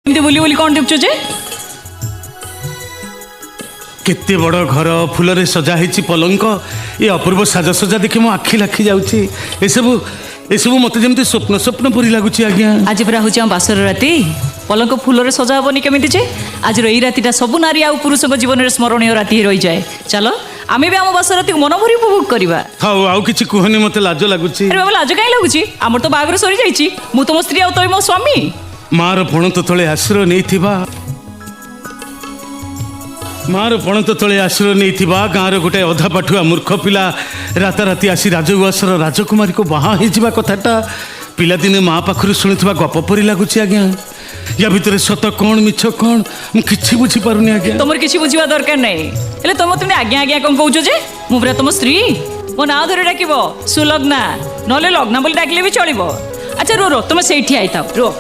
एमती बुली बुली कौन देखु जे केते बड़ घर फूल सजा होती पलंक ये अपूर्व साजसजा देखी मो आखि लाखी जाऊँगी एसबू मत जमी स्वप्न स्वप्न परी लगुच आज्ञा। आज पूरा हूँ आम बासर राति पलंक फूल सजा हेनी केमी जे आज यही रातिटा सबू नारी आ पुरुष जीवन में स्मरणीय राति रही जाए। चलो आम भी आम बासर राति मन भरी उपभोग करवा। हाँ आउ कि कहनी मत लाज लगुच। अरे बाबा लाज कहीं लगुच आमर तो बागर सरी जाइए मु तुम स्त्री आ तुम मो स्वामी मार पणत तले आश्रय नहीं मार पणत तले आश्रय नहीं गाँव गोटे अधा पाठुआ मूर्ख पिला राताराति आसी राजउआसर राजकुमारी को बाहा हो कथाटा पिलादिने माँ पाखु शुणुवा गप परी लगुच आज्ञा। या भितर सत कौन मिछ कौन मुझे बुझी पारुनी आज्ञा। तुम किसी बुझा दरकार नहीं हेले तुम तुम आज्ञा आज्ञा कौन कौच जे मुझे तुम स्त्री मो ना धरी डाक सुलग्ना ना लग्ना बोली डाकिले भी चलो। अच्छा रो रो तुम से आई था रो।